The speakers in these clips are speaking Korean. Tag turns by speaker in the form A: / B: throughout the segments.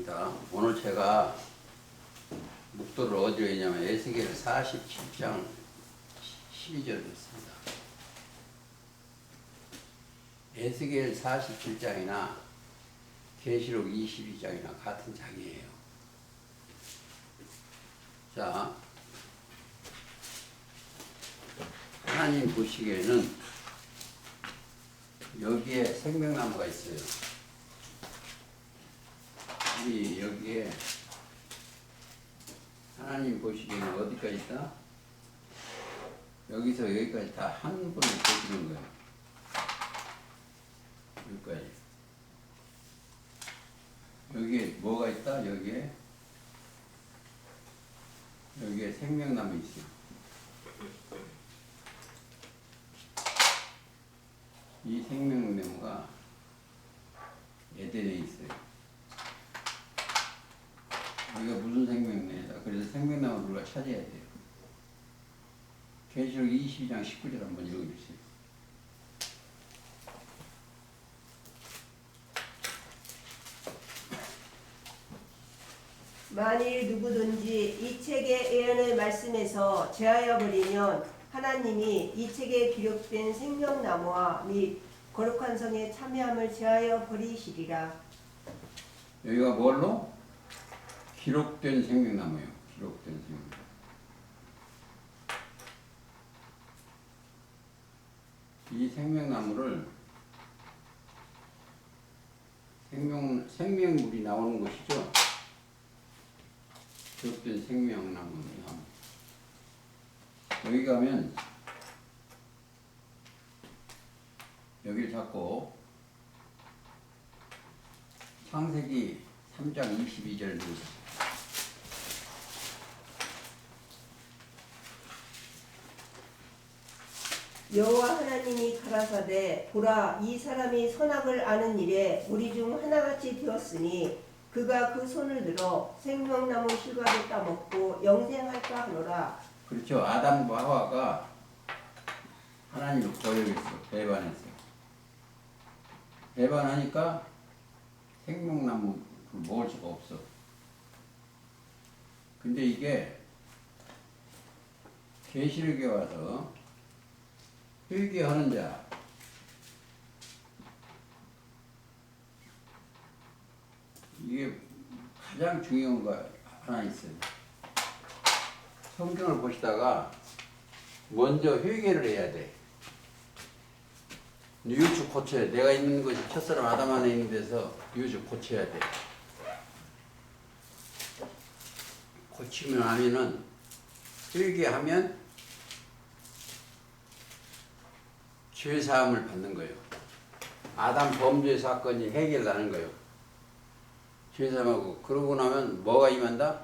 A: 반갑습니다. 오늘 제가 묵도를 어디로 했냐면 에스겔 47장 12절을 했습니다. 에스겔 47장이나 계시록 22장이나 같은 장이에요. 자, 하나님 보시기에는 여기에 생명나무가 있어요. 여기에 하나님 보시기에는 어디까지 있다? 여기서 여기까지 다 한 분을 보시는 거예요. 여기까지. 여기에 뭐가 있다? 여기에 생명나무 있어요. 이 생명나무가 에덴에 있어요. 이거 무슨 생명나무다. 그래서 생명나무를 우리가 찾아야 돼요. 계시록 22장 19절 한번 읽어주세요.
B: 만일 누구든지 이 책의 예언의 말씀에서 제하여 버리면 하나님이 이 책에 기록된 생명나무와 및 거룩한 성의 참여함을 제하여 버리시리라.
A: 여기가 뭘로? 기록된 생명나무예요. 기록된 생명나무. 이 생명나무를 생명물이 나오는 것이죠. 기록된 생명나무. 여기 가면 여기를 잡고 창세기 3장 22절을 보세요.
B: 여호와 하나님이 가라사대 보라 이 사람이 선악을 아는 일에 우리 중 하나같이 되었으니 그가 그 손을 들어 생명나무 실과를 따먹고 영생할까 하노라.
A: 그렇죠. 아담과 하와가 하나님을 거역했어. 배반했어요. 배반하니까 생명나무를 먹을 수가 없어. 근데 이게 계시록에 와서 회개하는 자, 이게 가장 중요한 거 하나 있어요. 성경을 보시다가 먼저 회개를 해야 돼. 뉘우쳐 고쳐야 돼. 내가 있는 것이 첫사람 아담 안에 있는 데서 뉘우쳐 고쳐야 돼. 고치면 하면은 회개하면 죄사함을 받는 거예요. 아담 범죄 사건이 해결나는 거예요. 죄사함하고 그러고 나면 뭐가 임한다?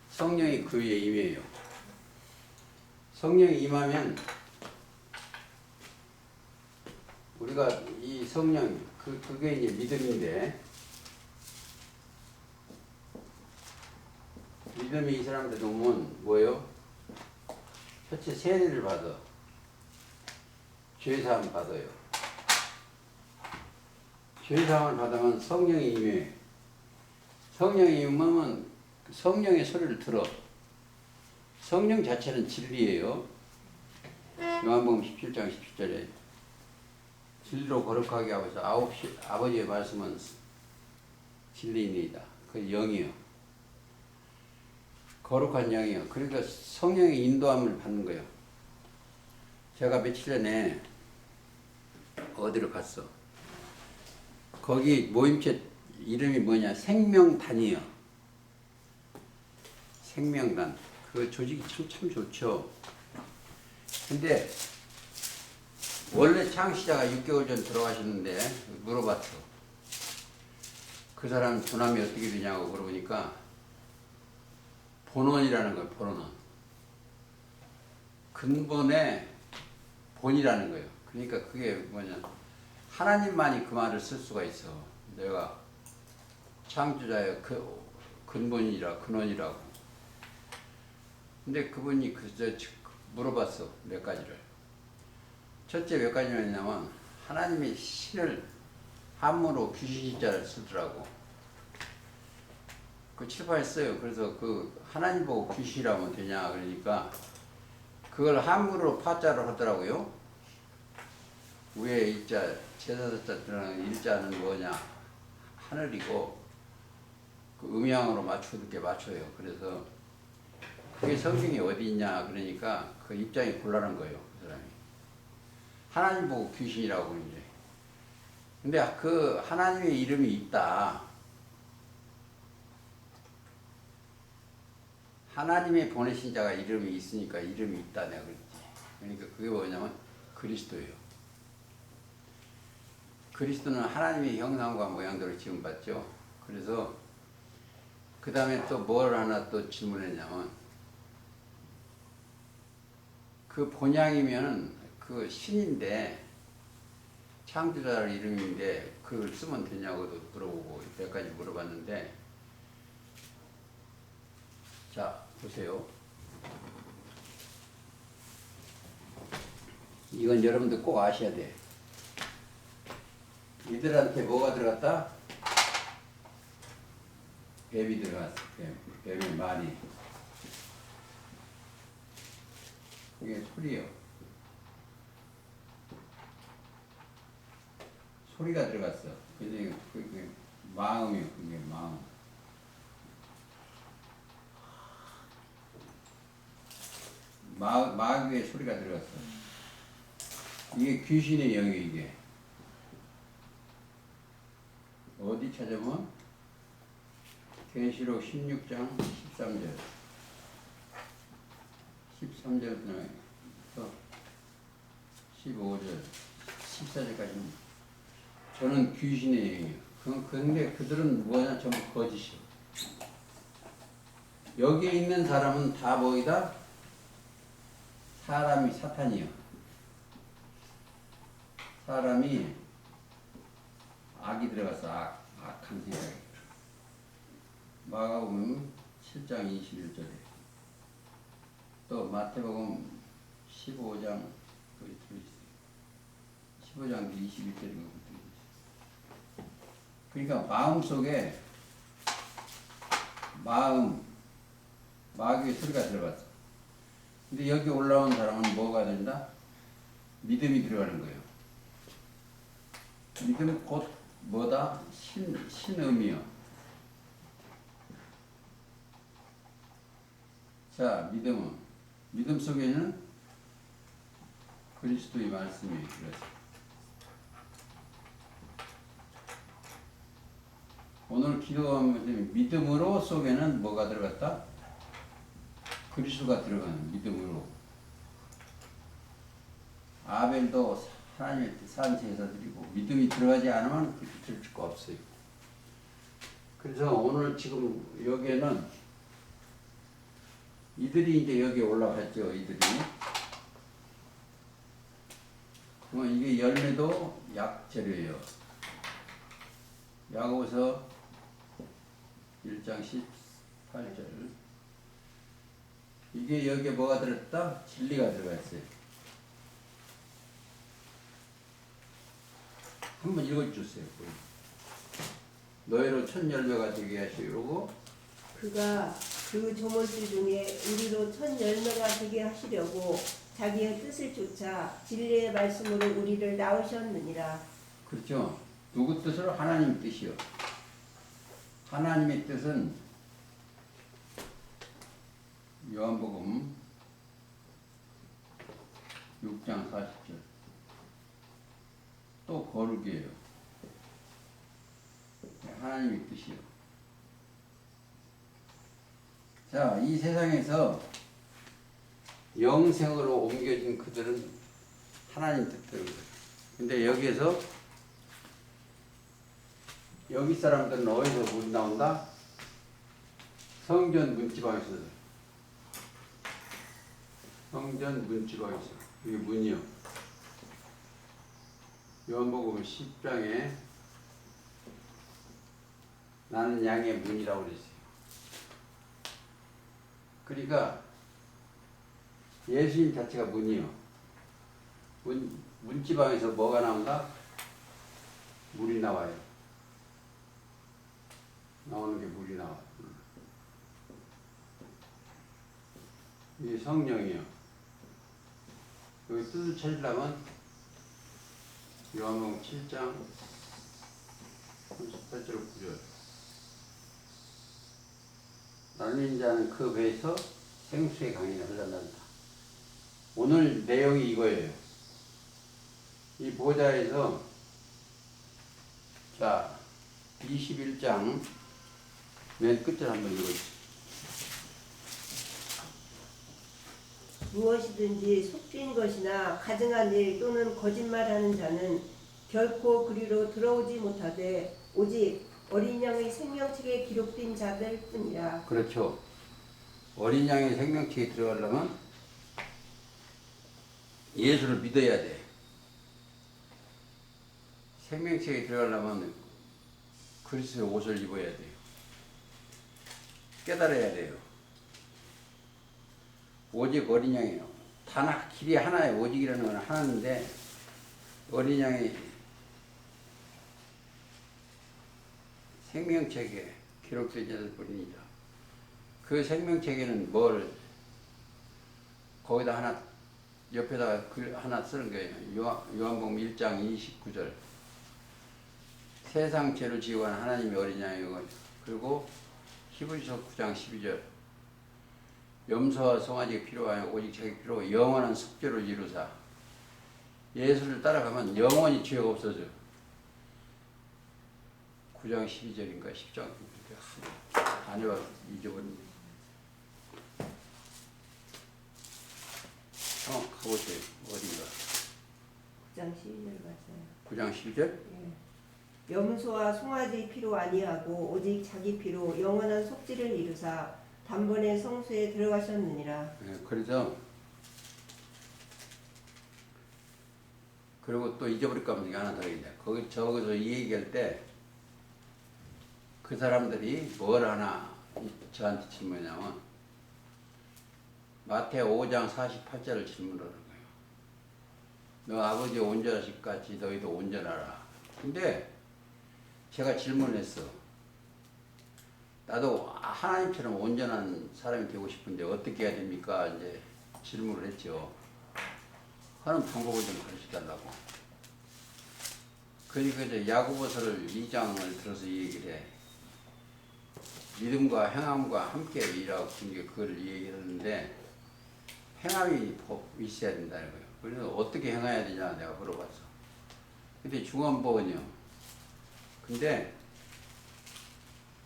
A: 성령이 그 위에 임해요. 성령이 임하면 우리가 이 성령 그게 이제 믿음인데 믿음이 이 사람들 오면 뭐예요? 첫째 세례를 받아. 죄사함 받아요. 죄사함을 받으면 성령이 임해. 성령이 임하면 성령의 소리를 들어. 성령 자체는 진리예요. 요한복음 17장 17절에 진리로 거룩하게 하셔서 아버지의 말씀은 진리입니다. 그 영이요. 거룩한 영이요. 그러니까 성령의 인도함을 받는 거예요. 제가 며칠 전에 어디로 갔어. 거기 모임체 이름이 뭐냐? 생명단이요. 생명단. 그 조직이 참 좋죠. 근데 원래 창시자가 6개월 전 들어가셨는데 물어봤어. 그 사람 조남이 어떻게 되냐고 물어보니까 본원이라는 거예요. 본원. 근본의 본이라는 거예요. 그러니까 그게 뭐냐. 하나님만이 그 말을 쓸 수가 있어. 내가 창조자의 근본이라 근원이라고. 근데 그분이 물어봤어. 몇 가지를. 첫째 몇 가지냐면 하나님이 신을 한문으로 귀신자를 쓰더라고. 그 출판했어요. 그래서 그 하나님 보고 귀신이라면 되냐 그러니까 그걸 한글로 파자로 하더라고요. 위에 일자 제사자 들어가는 일자는 뭐냐 하늘이고 그 음양으로 맞추게 맞춰요. 그래서 그게 성경이 어디 있냐 그러니까 그 입장이 곤란한 거예요. 그 사람이 하나님 보고 귀신이라고 이제. 근데 그 하나님의 이름이 있다. 하나님의 보내신 자가 이름이 있으니까 이름이 있다 내가 그랬지. 그러니까 그게 뭐냐면 그리스도예요. 그리스도는 하나님의 형상과 모양대로 지음받죠. 그래서 그 다음에 또 뭘 하나 또 질문했냐면 그 본향이면 그 신인데 창조자 이름인데 그걸 쓰면 되냐고도 물어보고 몇 가지 물어봤는데 자 보세요. 이건 여러분들 꼭 아셔야 돼. 이들한테 뭐가 들어갔다? 뱀이 들어갔어. 뱀이 많이. 그게 소리요. 소리가 들어갔어. 근데 그게 마음이요. 그게 마음. 마귀의 소리가 들어갔어. 이게 귀신의 영이 이게. 어디 찾아보면 계시록 16장 13절 13절부터 15절 14절까지 저는 귀신의 영이에요. 그런데 그들은 뭐냐 전부 거짓이요. 여기에 있는 사람은 다 뭐이다? 사람이 사탄이요. 사람이 악이 들어가서 악한 생각이. 마가복음 7장 21절에 또 마태복음 15장 거기 들어있어요. 15장 21절에 들어있어요. 그러니까 마음속에 마귀의 소리가 들어갔어. 근데 여기 올라온 사람은 뭐가 된다? 믿음이 들어가는 거예요. 믿음은 곧 뭐다? 신음이요. 자, 믿음 속에는 그리스도의 말씀이 들어있어요. 오늘 기도하면 믿음으로 속에는 뭐가 들어갔다? 그리스도가 들어가는 믿음으로. 아벨도 하나님의 산 제사드리고 믿음이 들어가지 않으면 그렇게 들을 수가 없어요. 그래서 오늘 지금 여기에는 이들이 이제 여기 올라갔죠. 이들이. 그러면 이게 열매도 약재료예요. 야고보서 1장 18절. 이게 여기에 뭐가 들었다? 진리가 들어가 있어요. 한번 읽어주세요. 너희로 첫 열매가 되게 하시려고
B: 그가 그 조물주 중에 우리로 첫 열매가 되게 하시려고 자기의 뜻을 쫓아 진리의 말씀으로 우리를 낳으셨느니라.
A: 그렇죠. 누구 뜻으로? 하나님 뜻이요. 하나님의 뜻은 요한복음 6장 40절 또 거룩이에요. 하나님의 뜻이요. 자, 이 세상에서 영생으로 옮겨진 그들은 하나님 뜻대로. 근데 여기에서 여기 사람들은 어디서 문 나온다? 성전 문지방에서. 성전 문지방에서. 이게 문이요. 요한복음 10장에 나는 양의 문이라고 그랬어요. 그러니까 예수님 자체가 문이요. 문지방에서 뭐가 나온다? 물이 나와요. 나오는 게 물이 나와. 이 성령이요. 여기 뜻을 찾으려면 요한복음 7장 38절 9절. 날린 자는 그 배에서 생수의 강이 흘러난다. 오늘 내용이 이거예요. 이 보좌에서 자 21장 맨 끝을 한번 읽어주세요.
B: 무엇이든지 속죄인 것이나 가증한 일 또는 거짓말하는 자는 결코 그리로 들어오지 못하되 오직 어린 양의 생명책에 기록된 자들 뿐이라.
A: 그렇죠. 어린 양의 생명책에 들어가려면 예수를 믿어야 돼. 생명책에 들어가려면 그리스도의 옷을 입어야 돼요. 깨달아야 돼요. 오직 어린 양이에요. 길이 하나예요. 오직이라는 건 하나인데 어린 양이 생명책에 기록되지 않을 뿐입니다. 그 생명책에는 뭘 거기다 하나 옆에다가 글 하나 쓰는 거예요. 요한복음 1장 29절. 세상 죄를 지고 한 하나님의 어린 양이고, 그리고 히브리서 9장 12절. 염소와 송아지가 필요하여 오직 자기 필요고 영원한 속죄를 이루사. 예수를 따라가면 영원히 죄가 없어져. 9장 12절인가 10장 안 해봐 잊어버린. 가보세요. 어딘가.
B: 9장 12절 맞아요.
A: 9장 12절?
B: 예. 염소와 송아지 피로 아니하고 오직 자기 피로 영원한 속죄를 이루사 단번에 성소에 들어가셨느니라.
A: 네, 그래서 그리고 또 잊어버릴까 하면 하나 더 있네. 저기서 이 얘기할 때 그 사람들이 뭘 하나 저한테 질문하냐면 마태오 5장 48절을 질문하는 거예요. 너 아버지 온전하실 같이 너희도 온전하라. 근데 제가 질문을 했어. 나도 하나님처럼 온전한 사람이 되고 싶은데 어떻게 해야 됩니까? 이제 질문을 했죠. 하는 방법을 좀 가르쳐 달라고. 그러니까 이제 야고보서를 2장을 들어서 얘기를 해. 믿음과 행함과 함께 일하고 그걸 얘기했는데 행함이 있어야 된다는 거예요. 그래서 어떻게 행해야 되냐 내가 물어봤어. 근데 중언부언이요. 근데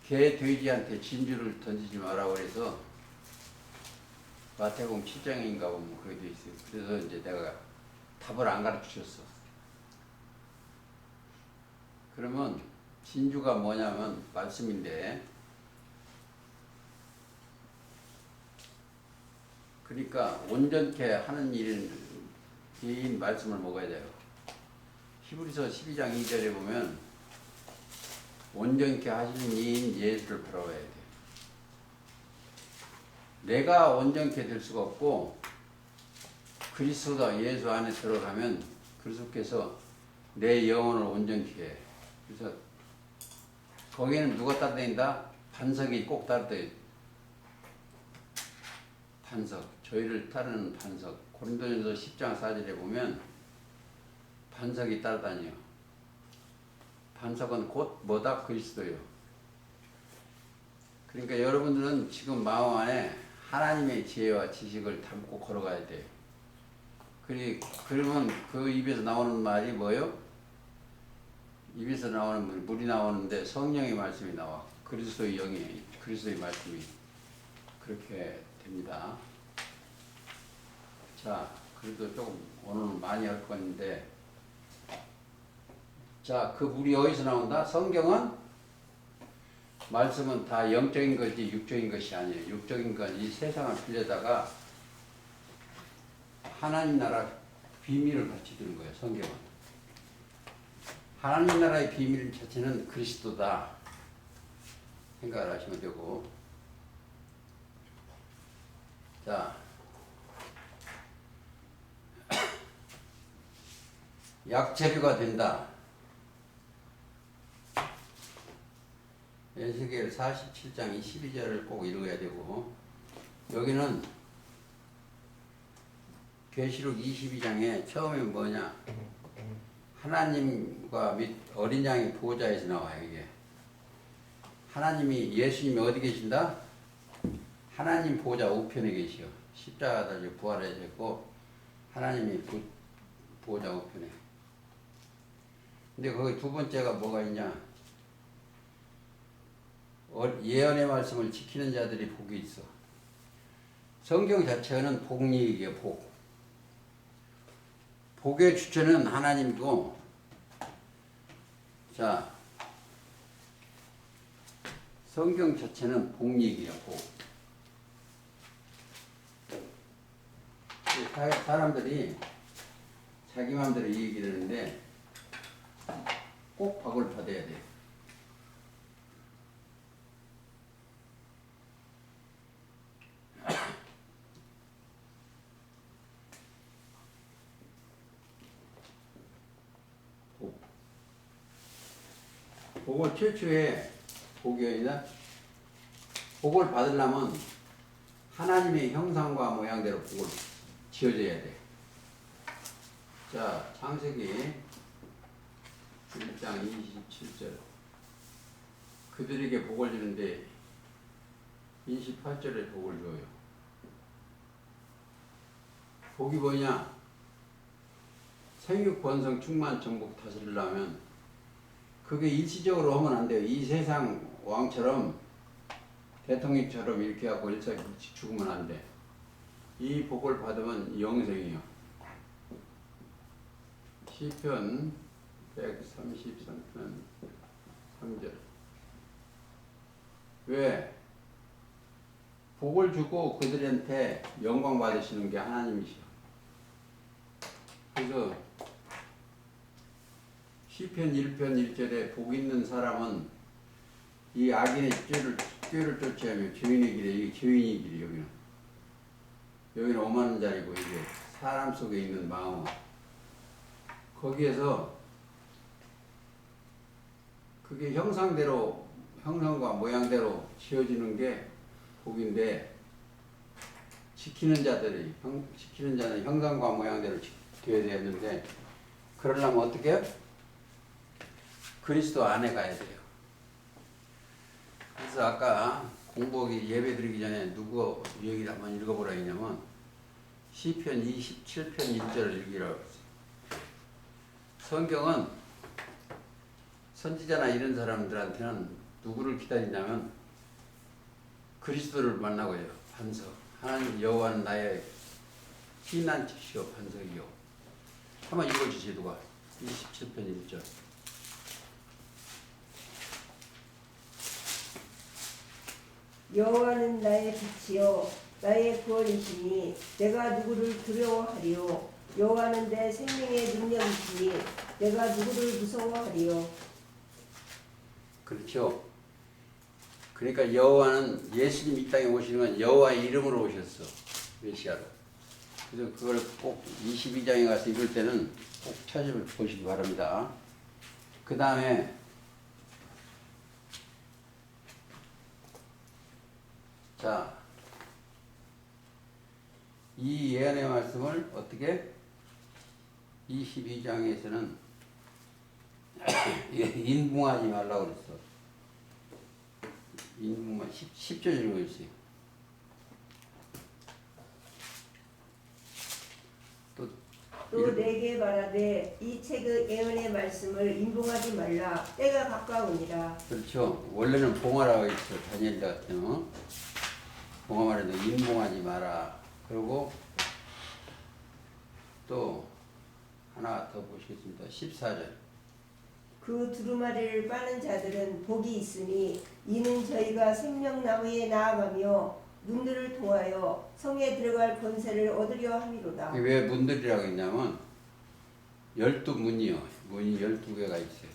A: 개 돼지한테 진주를 던지지 마라 그래서 마태복음 7장인가 보면 그게 돼 있어요. 그래서 이제 내가 답을 안 가르쳐 줬어. 그러면 진주가 뭐냐면 말씀인데, 그러니까 온전케 하는 일인 말씀을 먹어야 돼요. 히브리서 12장 2절에 보면 온전케 하시는 이인 예수를 바라봐야 돼요. 내가 온전케 될 수가 없고 그리스도가 예수 안에 들어가면 그리스도께서 내 영혼을 온전케 해. 그래서 거기는 누가 따라다닌다? 반석이 꼭 따라다녀요. 반석. 저희를 따르는 반석. 고린도전서 10장 4절에 보면 반석이 따라다녀요. 반석은 곧 뭐다? 그리스도요. 그러니까 여러분들은 지금 마음 안에 하나님의 지혜와 지식을 담고 걸어가야 돼요. 그러면 그 입에서 나오는 말이 뭐예요? 입에서 나오는 물이 나오는데 성령의 말씀이 나와. 그리스도의 영이, 그리스도의 말씀이 그렇게 됩니다. 자, 그래도 조금 오늘은 많이 할 건데, 자, 그 물이 어디서 나온다? 성경은 말씀은 다 영적인 것이 육적인 것이 아니에요. 육적인 건 이 세상을 빌려다가 하나님 나라 비밀을 가르쳐주는 거예요. 성경은. 하나님 나라의 비밀 자체는 그리스도다 생각을 하시면 되고, 자, 약재료가 된다. 에스겔 47장 12절을 꼭 읽어야 되고, 여기는 계시록 22장에 처음에 뭐냐? 하나님과 및 어린 양의 보호자에서 나와요, 이게. 하나님이, 예수님이 어디 계신다? 하나님 보호자 우편에 계시오. 십자가 달려 부활하셨고, 하나님이 보호자 우편에. 근데 거기 두 번째가 뭐가 있냐? 예언의 말씀을 지키는 자들이 복이 있어. 성경 자체는 복리이게 복. 복의 주체는 하나님이고, 자, 성경 자체는 복리이게요, 복. 사람들이 자기 마음대로 이 얘기를 하는데 꼭 복을 받아야 돼요. 복을 최초에 복이 아니라 복을 받으려면 하나님의 형상과 모양대로 복을 지어줘야 돼. 자, 창세기 1장 27절. 그들에게 복을 주는데 28절에 복을 줘요. 복이 뭐냐? 생육 번성 충만 정복 다스리려면 그게 일시적으로 하면 안 돼요. 이 세상 왕처럼 대통령처럼 이렇게 하고 일사일치 죽으면 안 돼. 이 복을 받으면 영생이요. 시편 133편 3절. 왜? 복을 주고 그들한테 영광 받으시는 게 하나님이시요. 그래서 시편 1편 1절에 복 있는 사람은 이 악인의 죄를 쫓아하며 죄인의 길에, 이게 죄인의 길이 여기는 오만한 자리고, 이게 사람 속에 있는 마음. 거기에서 그게 형상과 모양대로 지어지는 게 복인데, 지키는 자는 형상과 모양대로 되어야 되는데, 그러려면 어떻게 해요? 그리스도 안에 가야 돼요. 그래서 아까 공복이 예배 드리기 전에 누구 얘기를 한번 읽어보라 했냐면 시편 27편 1절을 읽으라고 했어요. 성경은 선지자나 이런 사람들한테는 누구를 기다리냐면 그리스도를 만나고요. 반석. 하나님 여호와는 나의 피난처시오 반석이요. 한번 읽어주세요. 누가? 27편 1절.
B: 여호와는 나의 빛이요 나의 구원이시니 내가 누구를 두려워하리요. 여호와는 내 생명의 능력이시니 내가 누구를 무서워하리요.
A: 그렇죠. 그러니까 여호와는 예수님 이 땅에 오시는 건 여호와의 이름으로 오셨어. 메시아로. 그래서 그걸 꼭 22장에 가서 읽을 때는 꼭 찾아보시기 바랍니다. 그 다음에 자, 이 예언의 말씀을 어떻게 22장에서는 인붕하지 말라고 그랬어. 인붕만 10절 읽어주세요.
B: 또 내게 말하되 이 책의 예언의 말씀을 인봉하지 말라. 때가 가까우니라.
A: 그렇죠. 원래는 봉하라고 했어. 다니엘 같은 거. 봉하 말해도 인봉하지 마라. 그리고 또 하나 더 보시겠습니다. 14절.
B: 그 두루마리를 빠는 자들은 복이 있으니 이는 저희가 생명나무에 나아가며 문들을 통하여 성에 들어갈 권세를 얻으려 함이로다.
A: 왜 문들이라고 했냐면 12문이요. 문이 12개가 있어요.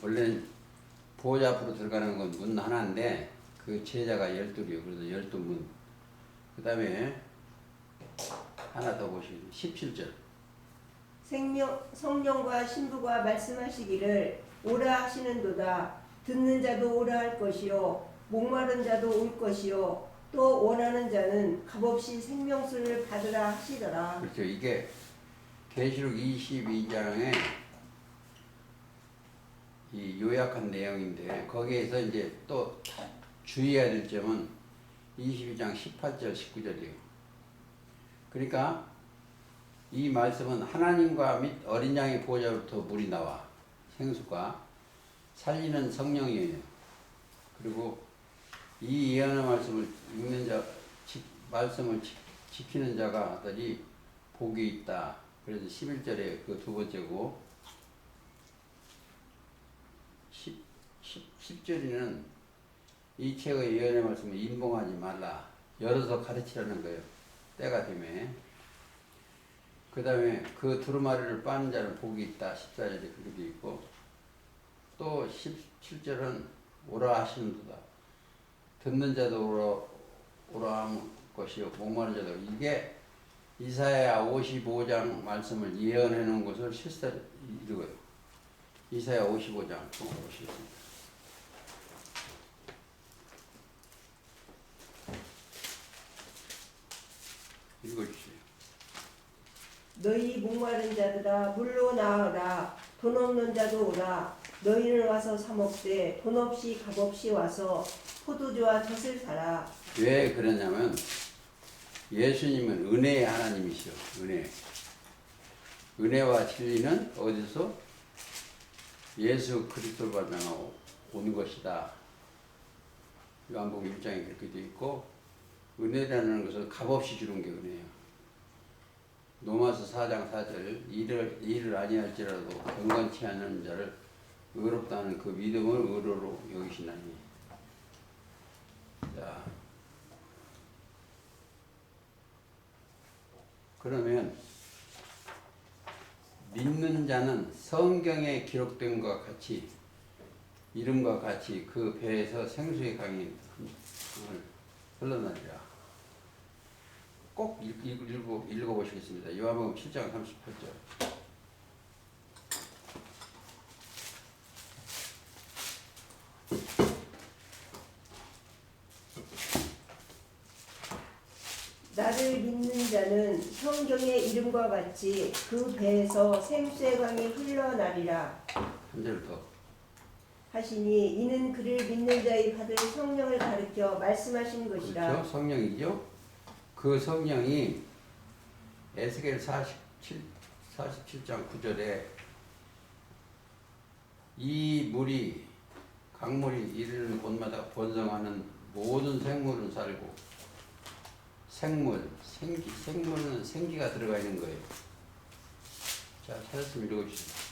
A: 원래는 보호자 앞으로 들어가는 건 문 하나인데 그 제자가 12이요. 그래서 12문. 그 다음에 하나 더 보시겠습니다. 17절.
B: 성령과 신부가 말씀하시기를 오라 하시는도다. 듣는 자도 오라 할 것이요 목마른 자도 올 것이요 또 원하는 자는 값없이 생명수를 받으라 하시더라.
A: 그렇죠. 이게 계시록 22장에 이 요약한 내용인데 거기에서 이제 또 주의해야 될 점은 22장 18절 19절이에요. 그러니까 이 말씀은 하나님과 및 어린 양의 보호자로부터 물이 나와 생수가 살리는 성령이에요. 그리고 이 예언의 말씀을 읽는 자, 말씀을 지키는 자가들이 복이 있다. 그래서 11절에 그 두 번째고 10절에는 이 책의 예언의 말씀을 인봉하지 말라. 열어서 가르치라는 거예요. 때가 되면. 그 다음에 그 두루마리를 빠는 자는 복이 있다. 14절에 그렇게 되어 있고 또 17절은 오라 하시는도다. 듣는 자도 오라 하는 것이요 목마른 자도. 이게 이사야 55장 말씀을 예언해 놓은 것을 실사로 이루어요. 이사야 55장 보시겠습니다. 읽어주세요.
B: 너희 목마른 자들아 물로 나으라. 돈 없는 자도 오라. 너희는 와서 사 먹되 돈 없이 값 없이 와서 포도주와 젖을 사라.
A: 왜 그러냐면 예수님은 은혜의 하나님이시오. 은혜와 진리는 어디서? 예수 그리스도를 발명하고 온 것이다. 요한복음 1장에 그렇게 되어 있고 은혜라는 것을 값없이 주는 게 은혜예요. 로마서 4장 4절 일을 아니할지라도 경건치 않은 자를 의롭다는 그 믿음을 의로로 여기시나니. 자, 그러면 믿는 자는 성경에 기록된 것과 같이 이름과 같이 그 배에서 생수의 강이 흘러나리라. 꼭 읽어보시겠습니다. 요한복음 7장 38절.
B: 나를 믿는 자는 성경의 이름과 같이 그 배에서 생수의 강이 흘러나리라.
A: 한 절 더.
B: 하시니 이는 그를 믿는 자의 받을 성령을 가르쳐 말씀하신 것이라.
A: 그렇죠? 성령이죠. 그 성령이 에스겔 47장 9절에 이 물이 강물이 이르는 곳마다 번성하는 모든 생물은 살고 생물은 생기가 들어가 있는 거예요. 자, 찾았으면 읽어주세요.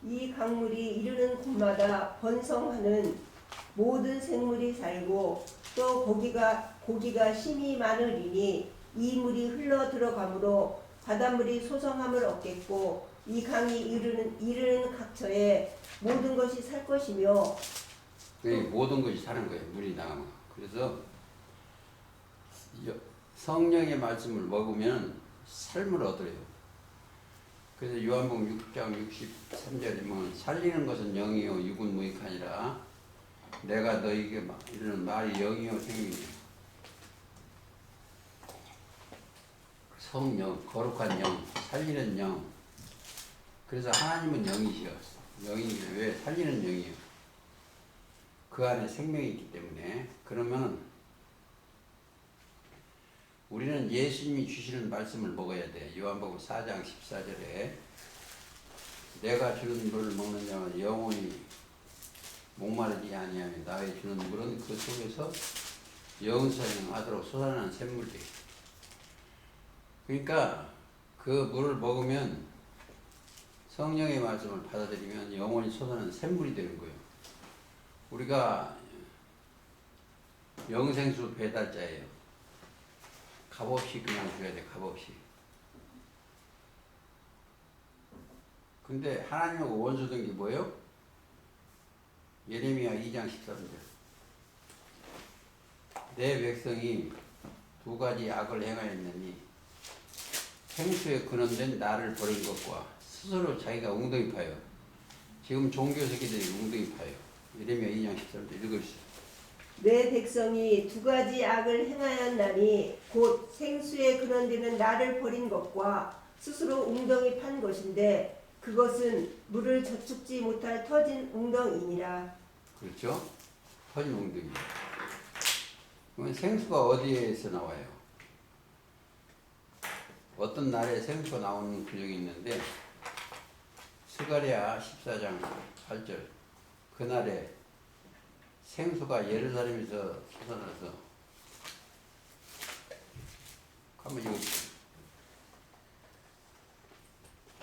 B: 이 강물이 이르는 곳마다 번성하는 모든 생물이 살고 또 고기가 심히 많으리니 이 물이 흘러 들어가므로 바닷물이 소성함을 얻겠고 이 강이 이르는 각처에 모든 것이 살 것이며.
A: 모든 것이 사는 거예요. 물이 나가면. 그래서 성령의 말씀을 먹으면 삶을 얻어요. 그래서 요한복음 6장 63절에 보면 살리는 것은 영이요 육은 무익하니라. 내가 너에게 이르는 말이 영이요 생명이요. 성령, 거룩한 영, 살리는 영. 그래서 하나님은 영이시여. 영이시여. 왜? 살리는 영이요. 그 안에 생명이 있기 때문에. 그러면 우리는 예수님이 주시는 말씀을 먹어야 돼. 요한복음 4장 14절에 내가 주는 물을 먹는 자는 영원히 목마르지 아니하며 나의 주는 물은 그 속에서 영생하도록 솟아나는 샘물이. 그러니까 그 물을 먹으면 성령의 말씀을 받아들이면 영원히 솟아나는 샘물이 되는 거예요. 우리가 영생수 배달자예요. 값없이 그냥 줘야 돼. 값없이. 근데 하나님하고 원수된 게 뭐예요? 예레미야 2장 13절. 내 백성이 두 가지 악을 행하였느니 생수에 근원된 나를 버린 것과 스스로 자기가 웅덩이 파요. 지금 종교 새끼들이 웅덩이 파요. 예레미야 2장 13절 읽어주세요.
B: 내 백성이 두 가지 악을 행하였나니 곧 생수의 근원되는 나를 버린 것과 스스로 웅덩이 판 것인데 그것은 물을 저축지 못할 터진 웅덩이니라.
A: 그렇죠? 터진 웅덩이. 그러면 생수가 어디에서 나와요? 어떤 날에 생수가 나오는 구역이 있는데 스가랴 14장 8절 그날에 생수가 예루살렘에서 솟아나서 한번 이거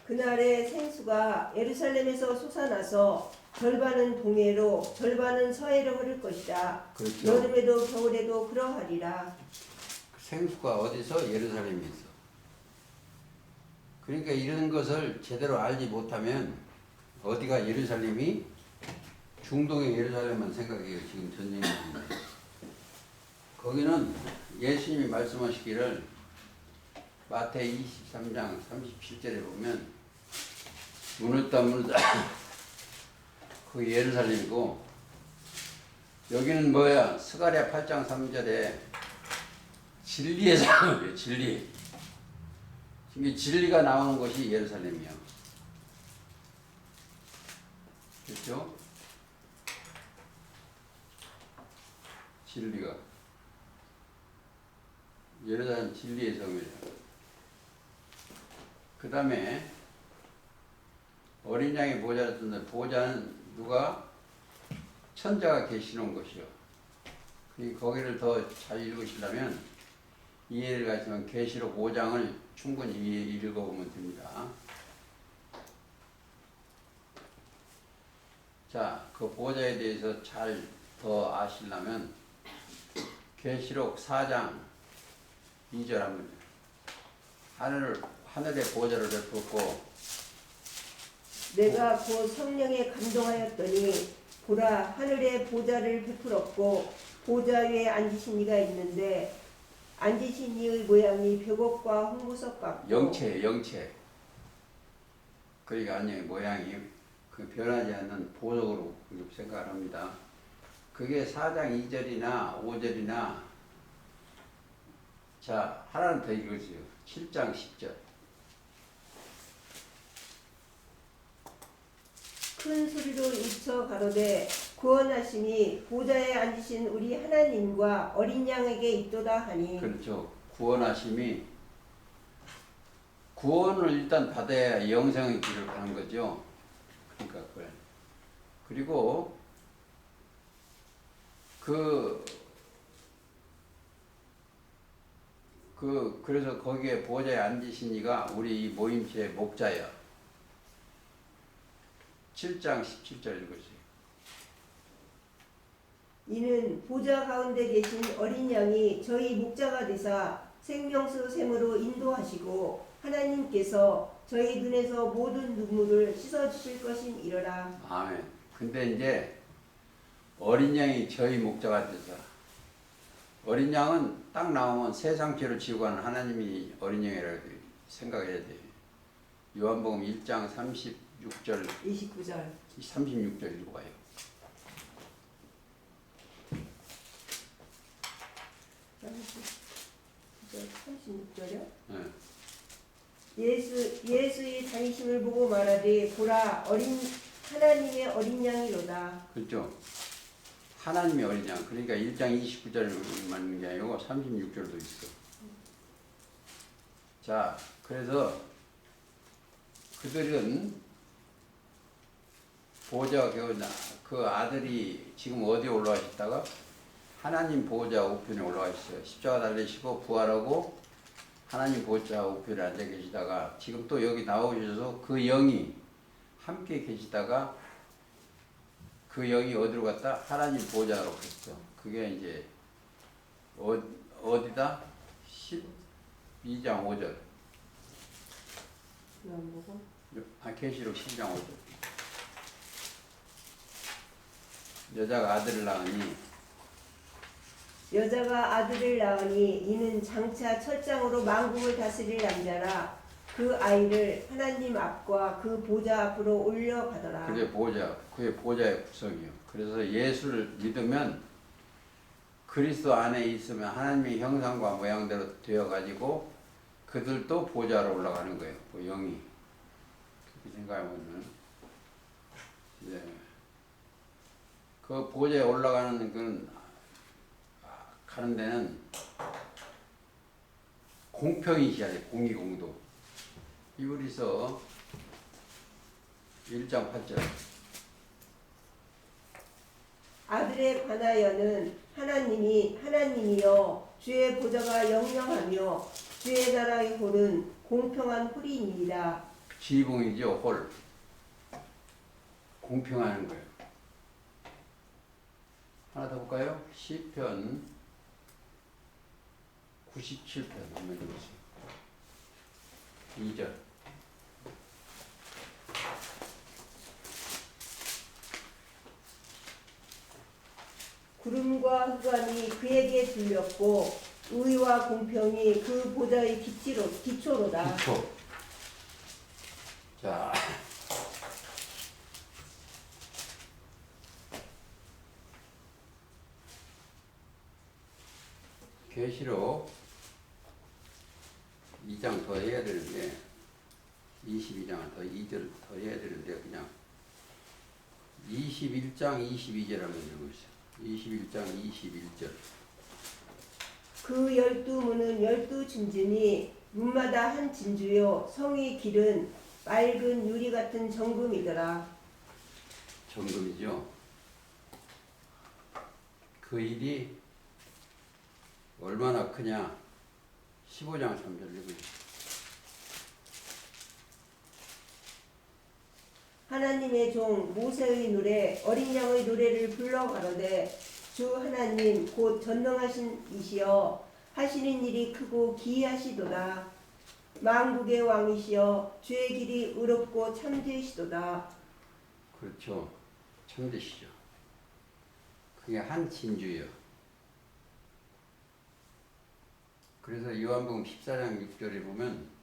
B: 그날에 생수가 예루살렘에서 솟아나서 절반은 동해로 절반은 서해로 흐를 것이다.
A: 그렇죠.
B: 여름에도 겨울에도 그러하리라.
A: 생수가 어디서? 예루살렘에서. 그러니까 이런 것을 제대로 알지 못하면 어디가 예루살렘이? 중동의 예루살렘만 생각해요. 지금 전쟁이 있는데. 거기는 예수님이 말씀하시기를 마태이 23장 37절에 보면 문을 따문다 그 예루살렘이고 여기는 뭐야? 스가랴 8장 3절에 진리의 상업이에요. 진리. 지금 진리가 나오는 것이 예루살렘이야. 그렇죠? 진리가 예루살렘 진리의 성이에요. 그 다음에 어린 양의 보좌를 뜬다. 보좌는 누가? 천자가 계시는 것이요. 거기를 더 잘 읽으시려면 이해를 가지면 계시록 5장을 충분히 읽어보면 됩니다. 자, 그 보좌에 대해서 잘 더 아시려면 계시록 4장 2절 한번 하늘의 보좌를 베풀고
B: 내가 곧 성령에 감동하였더니 보라 하늘의 보좌를 베풀었고 보좌 위에 앉으신 이가 있는데 앉으신 이의 모양이 벽옥과 홍보석 같고
A: 영체 그러니까 아니 모양이 그 변하지 않는 보석으로 생각을 합니다. 그게 4장 2절이나 5절이나 자 하나는 더 읽으세요. 7장 10절
B: 큰 소리로 외쳐 가로되 구원하심이 보좌에 앉으신 우리 하나님과 어린 양에게 있도다 하니.
A: 그렇죠. 구원하심이 구원을 일단 받아야 영생의 길을 가는 거죠. 그러니까 그리고 그래서 거기에 보좌에 앉으신 이가 우리 이 모임체의 목자야. 7장 17절 읽으세요.
B: 이는 보좌 가운데 계신 어린 양이 저희 목자가 되사 생명수 샘으로 인도하시고 하나님께서 저희 눈에서 모든 눈물을 씻어주실 것임이러라.
A: 아멘. 근데 이제 어린 양이 저희 목자가 돼서 어린 양은 딱 나오면 세상 죄를 지고 가는 하나님이 어린 양이라고 생각해야 돼요. 요한복음 1장 36절
B: 29절
A: 36절 읽어봐요.
B: 절 36절이요?
A: 네.
B: 예수의 다니심을 보고 말하되 보라 하나님의 어린 양이로다.
A: 그렇죠. 하나님의 어린 양. 그러니까 1장 29절을 맞는 게 아니고 36절도 있어. 자, 그래서 그들은 보좌 그 아들이 지금 어디에 올라가셨다가 하나님 보좌 우편에 올라가 있어요. 십자가 달리시고 부활하고 하나님 보좌 우편에 앉아 계시다가 지금 또 여기 나오셔서 그 영이 함께 계시다가 그 영이 어디로 갔다? 하나님 보좌로 갔어. 그게 이제 어디다? 12장 5절. 계시록 12장 5절. 여자가 아들을 낳으니
B: 이는 장차 철장으로 만국을 다스릴 남자라. 그 아이를 하나님 앞과 그 보좌 앞으로 올려가더라.
A: 그게 그의 보좌의 구성이요. 그래서 예수를 믿으면 그리스도 안에 있으면 하나님의 형상과 모양대로 되어가지고 그들도 보좌로 올라가는 거예요. 그 영이. 그렇게 생각하면은 네. 그 보좌에 올라가는 그 가는 데는 공평이 있어야 돼. 공의공도. 히브리서 1장 8절.
B: 아들에 관하여는 하나님이여 주의 보좌가 영영하며 주의 나라의 홀은 공평한 홀이니이다.
A: 지붕이죠. 홀. 공평하는 거예요. 하나 더 볼까요? 시편 97편 한번 읽어보세요. 2절.
B: 구름과 흑암이 그에게 들렸고 의와 공평이 그 보좌의 기초로다.
A: 기초. 자, 계시록 2장 더 해야 되는데 22장을 더 2절 더 해야 되는데 그냥 21장 22절 한번 읽어보세요. 21장 21절.
B: 그 12문은 12진주니 문마다 한 진주요 성의 길은 맑은 유리 같은 정금이더라.
A: 정금이죠. 그 일이 얼마나 크냐. 15장 3절 읽어주세요.
B: 하나님의 종 모세의 노래 어린 양의 노래를 불러 가로되 주 하나님 곧 전능하신 이시여 하시는 일이 크고 기이하시도다. 만국의 왕이시여 주의 길이 의롭고 참되시도다.
A: 그렇죠. 참되시죠. 그게 한 진주예요. 그래서 요한복음 14장 6절에 보면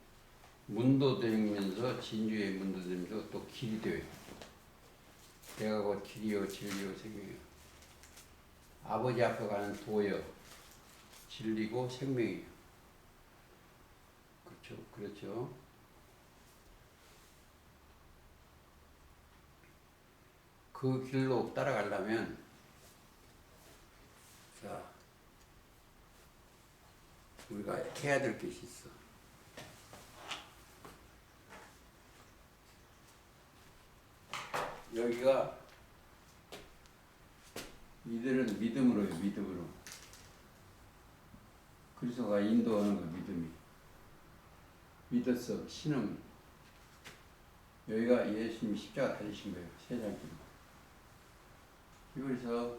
A: 문도 되면서 진주의 문도 되면서 또 길이 돼요. 내가 곧 길이요 진리요 생명이요. 아버지 앞에 가는 도요 진리고 생명이요. 그렇죠. 그렇죠. 그 길로 따라가려면 자 우리가 해야 될 것이 있어. 여기가 이들은 믿음으로요. 믿음으로. 그리스도가 인도하는 거 믿음이. 믿었어. 신음. 여기가 예수님이 십자가 달리신 거예요. 세상 길로. 히브리서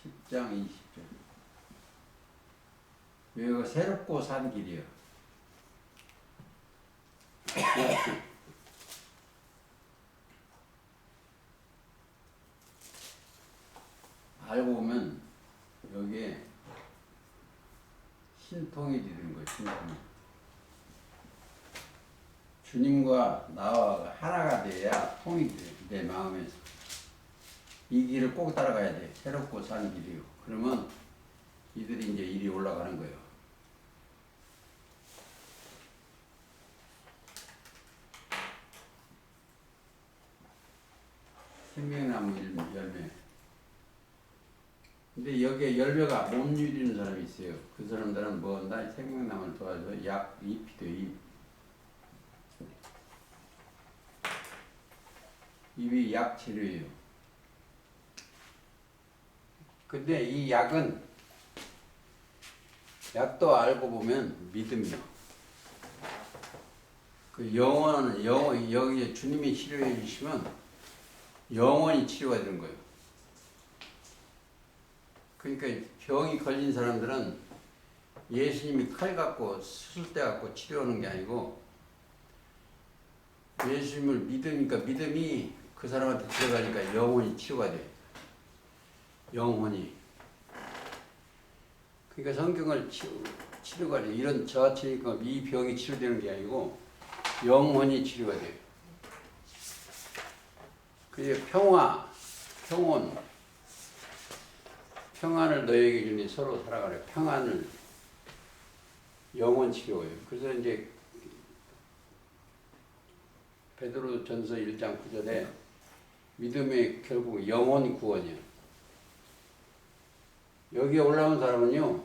A: 10장 20절. 여기가 새롭고 산 길이에요. 알고 보면 여기에 신통이 되는 거예요. 신통이. 주님과 나와 하나가 돼야 통이 돼요. 내 마음에서. 이 길을 꼭 따라가야 돼. 새롭고 산 길이요. 그러면 이들이 이제 이리 올라가는 거예요. 생명나무 열매. 근데 여기에 열매가 못 누리는 사람이 있어요. 그 사람들은 뭐 한다? 생명나무를 도와서 약 잎이 돼요. 잎. 잎이 약 재료예요. 근데 이 약은 약도 알고 보면 믿음이요. 그 영혼은 여기 주님이 치료해 주시면 영원히 치료가 되는 거예요. 그러니까 병이 걸린 사람들은 예수님이 칼 갖고 수술대 갖고 치료하는 게 아니고 예수님을 믿으니까 믿음이 그 사람한테 들어가니까 영원히 치료가 돼. 영원히. 그러니까 성경을 치료가 돼. 이런 저하치니까 이 병이 치료되는 게 아니고 영원히 치료가 돼요. 그게 평화, 평온, 평안을 너에게 주니 서로 살아가래. 평안을 영혼 치료예요. 그래서 이제 베드로 전서 1장 9절에 믿음의 결국 영혼 구원이에요. 여기에 올라온 사람은요,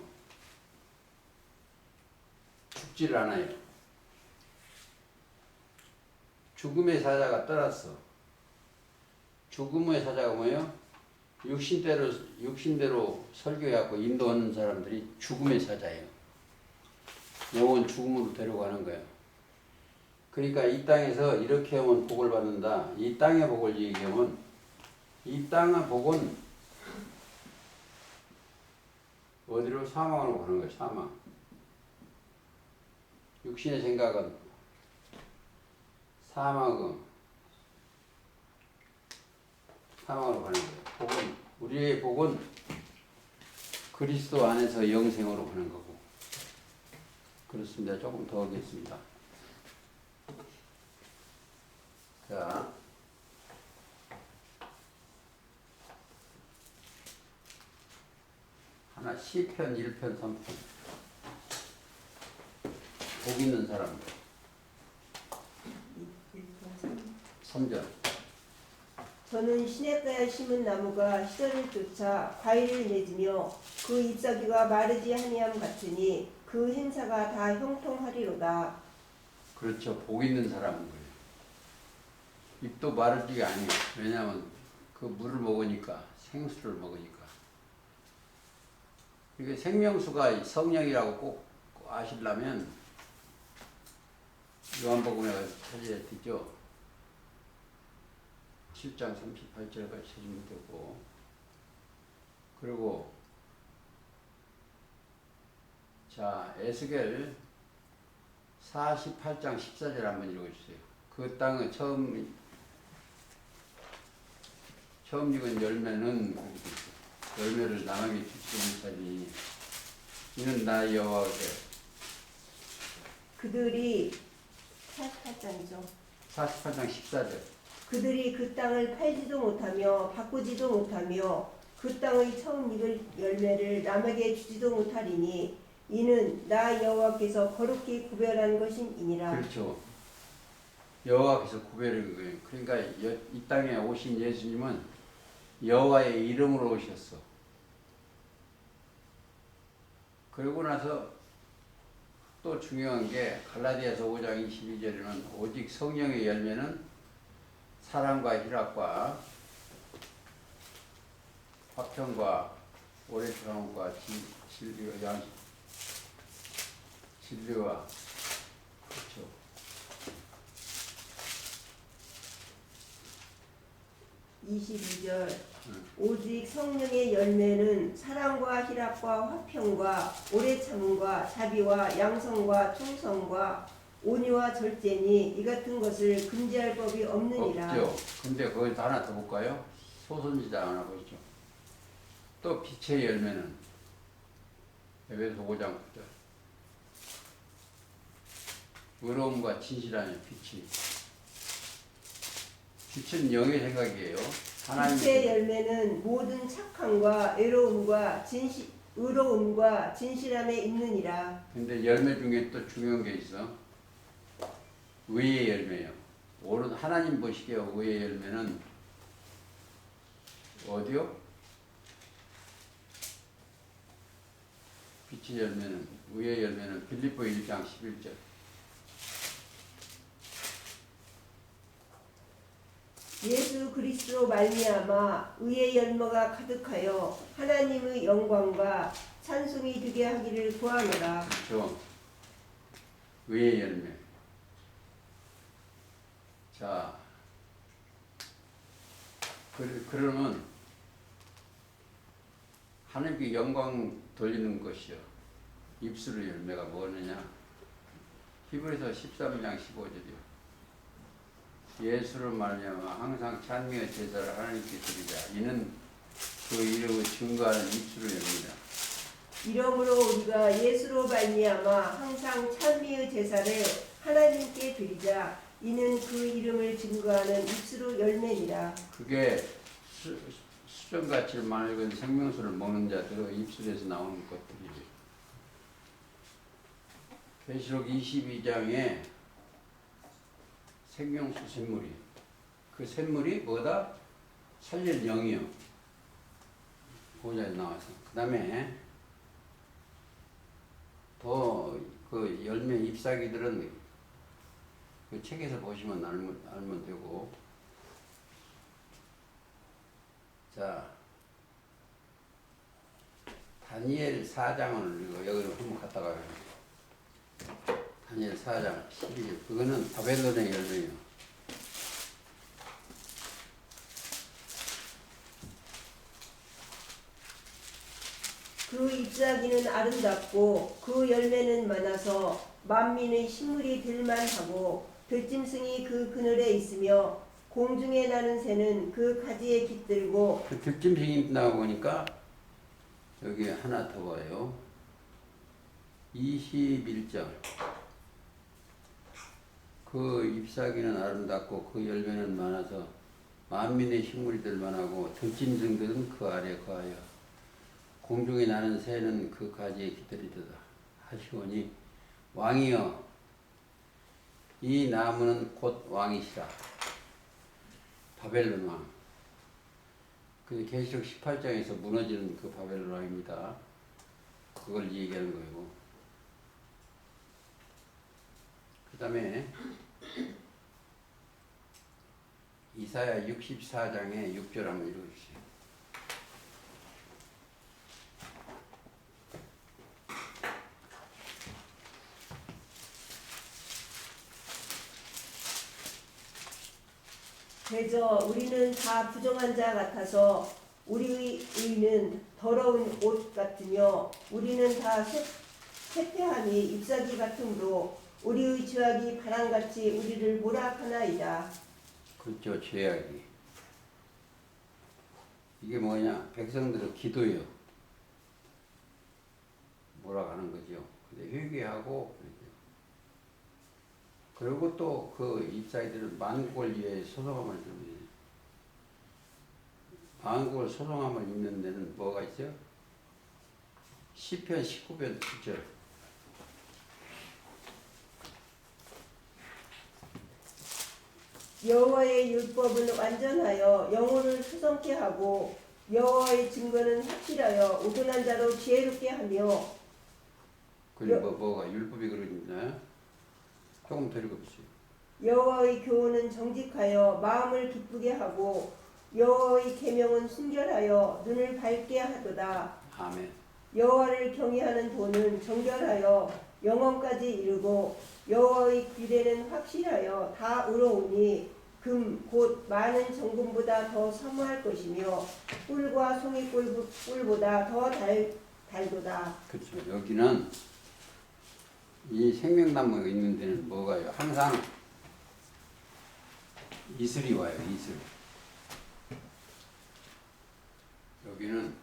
A: 죽질 않아요. 죽음의 사자가 떠났어. 죽음의 사자가 뭐예요? 육신대로 설교해갖고 인도하는 사람들이 죽음의 사자예요. 영혼 죽음으로 데려가는 거예요. 그러니까 이 땅에서 이렇게 하면 복을 받는다. 이 땅의 복을 얘기하면 이 땅의 복은 어디로? 사망으로 가는 거예요. 사망. 육신의 생각은 사망으로 가는 거예요. 우리의 복은 그리스도 안에서 영생으로 가는 거고. 그렇습니다. 조금 더 하겠습니다. 자, 하나 시편 1편 3편. 복 있는 사람들. 3절.
B: 저는 시냇가에 심은 나무가 시절을 쫓아 과일을 맺으며 그 잎사귀가 마르지 아니함 같으니 그 행사가 다 형통하리로다.
A: 그렇죠. 복 있는 사람인 거예요. 잎도 마르지가 아니에요. 왜냐하면 그 물을 먹으니까, 생수를 먹으니까. 이게 생명수가 성령이라고 꼭 아시려면 요한복음에 찾아야 되죠. 7장 38절까지 찾으면 되고, 그리고 자, 에스겔 48장 14절 한번 읽어주세요. 그 땅의 처음 익은 열매는 열매를 남에게 주지 못하니 이는 나 여호와가
B: 그들이 48장이죠.
A: 48장 14절.
B: 그들이 그 땅을 팔지도 못하며 바꾸지도 못하며 그 땅의 처음 익을 열매를 남에게 주지도 못하리니 이는 나 여호와께서 거룩히 구별한 것임이니라.
A: 그렇죠. 여호와께서 구별한 거예요. 그러니까 이 땅에 오신 예수님은 여호와의 이름으로 오셨어. 그러고 나서 또 중요한 게 갈라디아서 5장 22절에는 오직 성령의 열매는 사랑과 희락과 화평과 오래 참음과 진리와 그렇죠.
B: 오직 성령의 열매는 사랑과 희락과 화평과 오래 참음과 자비와 양성과 충성과 온유와 절제니 이 같은 것을 금지할 법이 없느니라.
A: 없죠. 근데 거기서 하나 더 볼까요? 소선지자 하나 보시죠. 또 빛의 열매는 에베소 5장 9절. 의로움과 진실함의 빛이. 빛은 영의 생각이에요.
B: 빛의 열매는 모든 착함과 의로움과 진실함에 있느니라.
A: 근데 열매 중에 또 중요한 게 있어. 의의 열매예요. 옳은 하나님 보시기에 의의 열매는 어디요? 빛의 열매는 의의 열매는 빌립보 1장 11절.
B: 예수 그리스도로 말미암아 의의 열매가 가득하여 하나님의 영광과 찬송이 되게 하기를 구하노라.
A: 그렇죠. 의의 열매. 자, 그러면 하나님께 영광 돌리는 것이요. 입술의 열매가 뭐느냐? 히브리서 13장 15절이요. 예수를 말미암아 항상 찬미의 제사를 하나님께 드리자. 이는 그 이름을 증거하는 입술의 열매다.
B: 이러므로 우리가 예수로 말미암아 항상 찬미의 제사를 하나님께 드리자. 이는 그 이름을 증거하는 입술의 열매니라.
A: 그게 수정가치를 맑은 생명수를 먹는 자들의 입술에서 나오는 것들이지. 계시록 22장에 생명수 샘물이, 그 샘물이 뭐다? 살릴 영이요. 보좌에 나와서. 그 다음에 더 그 열매 잎사귀들은 그 책에서 보시면 알면 되고. 자, 다니엘 4장을 이거 여기로 한번 갔다가 다니엘 4장 12절. 그거는 바벨론의 열매예요.
B: 그 잎사귀는 아름답고 그 열매는 많아서 만민의 식물이 될만하고 들짐승이 그 그늘에 있으며 공중에 나는 새는 그 가지에 깃들고.
A: 그 들짐승이 나오니까 여기 하나 더 봐요. 21절. 그 잎사귀는 아름답고 그 열매는 많아서 만민의 식물이 될 만하고 들짐승들은 그 아래 거하여 공중에 나는 새는 그 가지에 깃들이도다 하시오니 왕이여 이 나무는 곧 왕이시라. 바벨론 왕. 그 계시록 18장에서 무너지는 그 바벨론 왕입니다. 그걸 얘기하는 거예요. 그 다음에 이사야 64장에 6절 한번 읽어주세요.
B: 대저 우리는 다 부정한 자 같아서 우리의 의는 더러운 옷 같으며 우리는 다 쇠퇴함이 잎사귀 같으므로 우리의 죄악이 바람같이 우리를 몰아가나이다.
A: 그렇죠. 죄악이. 이게 뭐냐? 백성들의 기도요. 몰아가는 거죠. 근데 회개하고 그리고 또 그 잎사귀들은 만국을 위해 소송함을 입는. 만국을 소송함을 입는 데는 뭐가 있죠? 시편 19편 2절.
B: 여호와의 율법은 완전하여 영혼을 수성케 하고 여호와의 증거는 확실하여 우둔한 자로 지혜롭게 하며.
A: 그리고 뭐가 율법이 그러니까 조금 더 읽어보세요.
B: 여호와의 교훈은 정직하여 마음을 기쁘게 하고 여호와의 계명은 순결하여 눈을 밝게 하도다.
A: 아멘.
B: 여호와를 경외하는 도는 정결하여 영원까지 이르고 여호와의 규례는 확실하여 다 의로우니 금 곧 많은 정금보다 더 사모할 것이며 꿀과 송이꿀보다 더 달도다.
A: 그렇죠. 여기는 이 생명나무가 있는 데는 뭐가요? 항상 이슬이 와요. 이슬. 여기는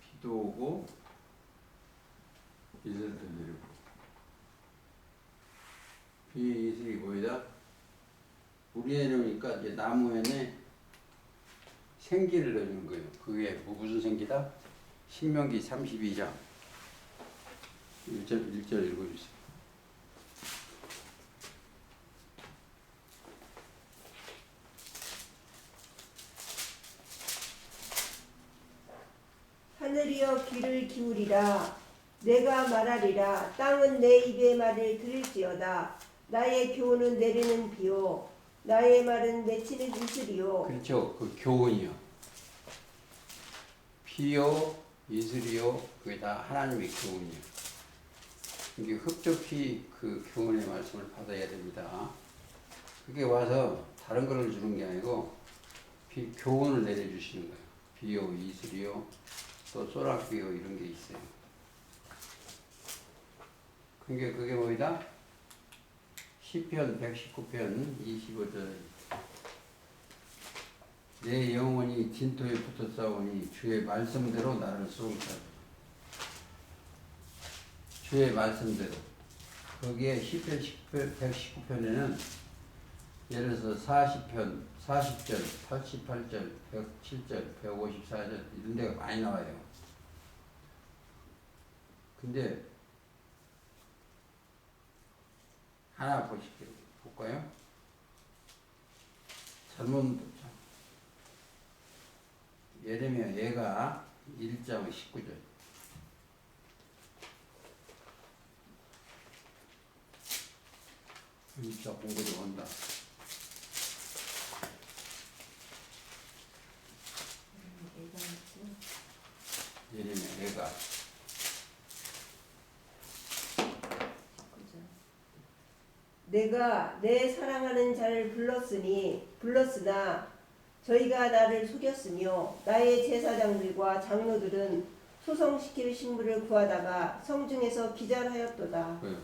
A: 비도 오고 이슬도 내리고. 비 이슬이 보이다. 우리에놓으니까 이제 나무에는 생기를 넣는 거예요. 그게 무슨 생기다? 신명기 32장 1절 읽어주세요.
B: 하늘이여 귀를 기울이라. 내가 말하리라. 땅은 내 입의 말을 들을지어다. 나의 교훈은 내리는 비요 나의 말은 맺히는 이슬이요.
A: 그렇죠. 그 교훈이요. 비요, 이슬이요. 그게 다 하나님의 교훈이요. 이게 흡족히 그 교훈의 말씀을 받아야 됩니다. 그게 와서 다른 걸 주는 게 아니고 교훈을 내려주시는 거예요. 비요, 이슬이요, 또 소라비요 이런 게 있어요. 그게 뭐이다? 시편 119편 25절. 내 영혼이 진토에 붙어 싸우니 주의 말씀대로 나를 수용하라. 주의 말씀대로. 거기에 시편 119편에는 예를 들어서 40편, 40절, 88절, 107절, 154절 이런 데가 많이 나와요. 근데 하나 볼까요? 잘못 예레미야 얘가 1장 19절 진짜 공부 좀 한다. 예레미야 얘가
B: 내가 내 사랑하는 자를 불렀으나 저희가 나를 속였으며 나의 제사장들과 장로들은 소송시킬 신부를 구하다가 성중에서 기절하였도다.
A: 왜요?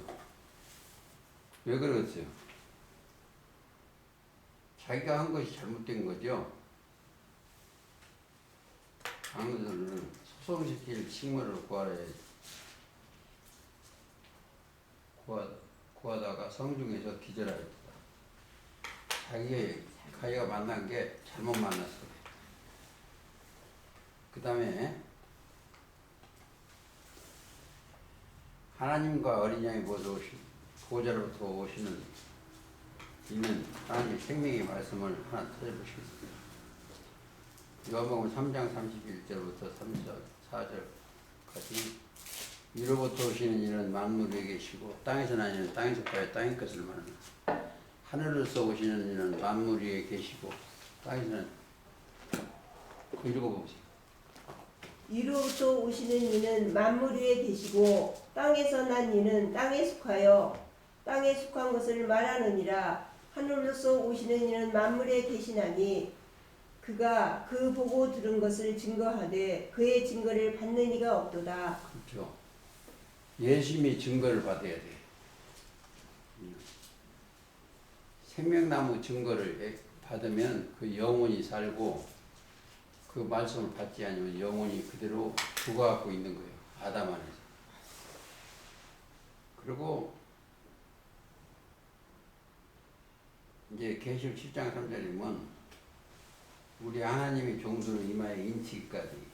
A: 왜 그러겠어요? 자기가 한 것이 잘못된 거죠. 장로들은 소송시킬 식물을 구하다가 성중에서 기절하였다. 자기가 만난 게 잘못 만났어. 그 다음에 하나님과 어린 양이 보좌로부터 있는 하나님의 생명의 말씀을 하나 찾아보시겠습니다. 요한복음 3장 31절부터 34절까지 위로부터 오시는 이는 만물 위에 계시고 땅에서 난 이는 땅에서 가요 땅의 것을 말하는 하늘에서 오시는 이는 만물 위에 계시고 땅에서는 읽어보세요.
B: 위로부터 오시는 이는 만물 위에 계시고 땅에서 난 이는 땅에 속하여 땅에 속한 것을 말하느니라. 하늘로서 오시는 이는 만물에 계시나니 그가 그 보고 들은 것을 증거하되 그의 증거를 받는 이가 없도다.
A: 그렇죠. 예수님이 증거를 받아야 돼. 생명나무 증거를 받으면 그 영혼이 살고 그 말씀을 받지 않으면 영혼이 그대로 죽어갖고 있는 거예요. 아담 안에서. 그리고 이제 계시록 7장 3절이면 우리 하나님의 종들을 이마에 인치기까지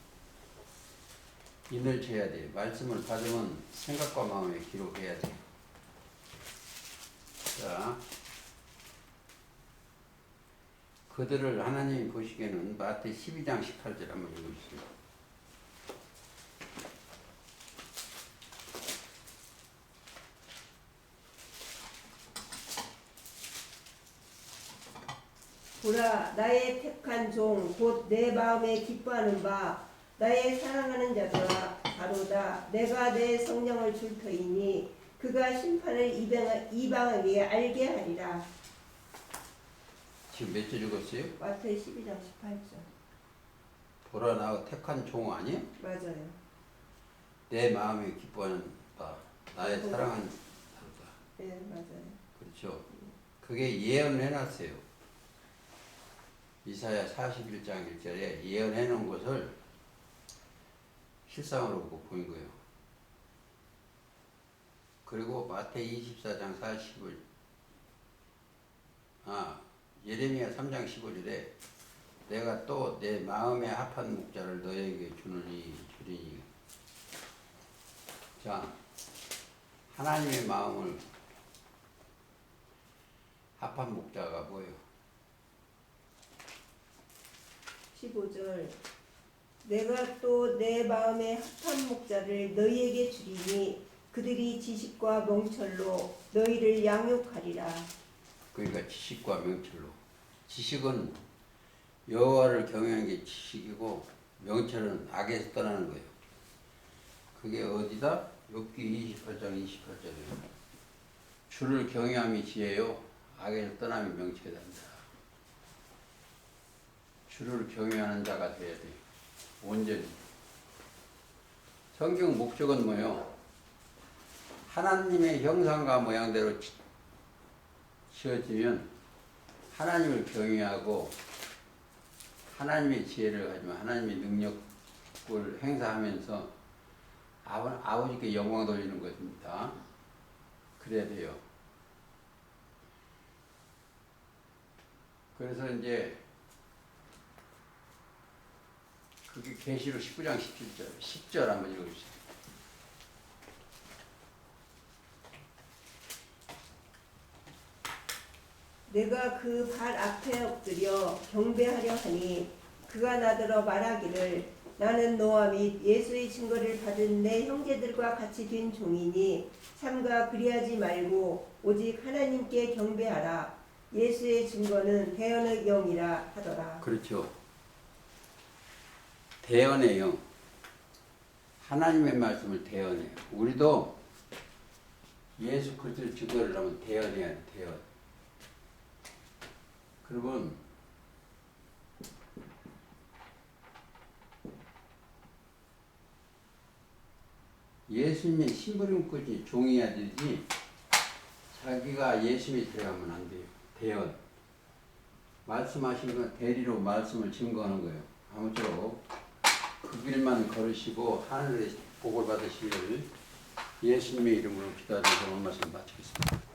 A: 인을 쳐야 돼. 말씀을 받으면 생각과 마음에 기록해야 돼. 자, 그들을 하나님이 보시기에는 마태 12장 18절 한번 읽어주세요.
B: 보라 나의 택한 종 곧 내 마음에 기뻐하는 바 나의 사랑하는 자들아 바로다. 내가 내 성령을 줄 터이니 그가 심판을 이방에게 알게 하리라.
A: 지금 몇 절 읽었어요?
B: 마태 12장 18절.
A: 보라 나 택한 종 아니야?
B: 맞아요.
A: 내 마음에 기뻐하는 바 나의 사랑하는 자들아.
B: 네 맞아요.
A: 그렇죠. 그게 예언을 해놨어요. 이사야 41장 1절에 예언해 놓은 것을 실상으로 보인 거예요. 그리고 마태 24장 40을 예레미야 3장 15절에 내가 또 내 마음에 합한 목자를 너에게 주리니. 자, 하나님의 마음을 합한 목자가 뭐예요?
B: 15절 내가 또 내 마음에 합한 목자를 너희에게 주리니 그들이 지식과 명철로 너희를 양육하리라.
A: 그러니까 지식과 명철로. 지식은 여호와를 경외하는 게 지식이고 명철은 악에서 떠나는 거예요. 그게 어디다? 욥기 28장 28절이에요. 주를 경외함이 지혜요 악에서 떠남이 명철이 된다. 주를 경외하는 자가 되어야 돼요. 온전히. 성경 목적은 뭐예요? 하나님의 형상과 모양대로 지어지면 하나님을 경외하고 하나님의 지혜를 가지면 하나님의 능력을 행사하면서 아버지께 영광 돌리는 것입니다. 그래야 돼요. 그래서 이제 그게 계시록 19장 17절 10절 한번 읽어주세요.
B: 내가 그 발 앞에 엎드려 경배하려 하니 그가 나더러 말하기를 나는 노아 및 예수의 증거를 받은 내 형제들과 같이 된 종이니 삼가 그리하지 말고 오직 하나님께 경배하라. 예수의 증거는 대언의 영이라 하더라.
A: 그렇죠. 대언의 영. 하나님의 말씀을 대언해요. 우리도 예수 그리스도를 증거를 하면 대언해야 돼. 대언. 그러면 예수님의 심부름꾼이 종이어야 되지 자기가 예수님이 들어가면 안 돼요. 대언. 말씀하신 건 대리로 말씀을 증거하는 거예요. 아무쪼록 그 길만 걸으시고 하늘의 복을 받으시기를 예수님의 이름으로 기도하면서 오늘 말씀 마치겠습니다.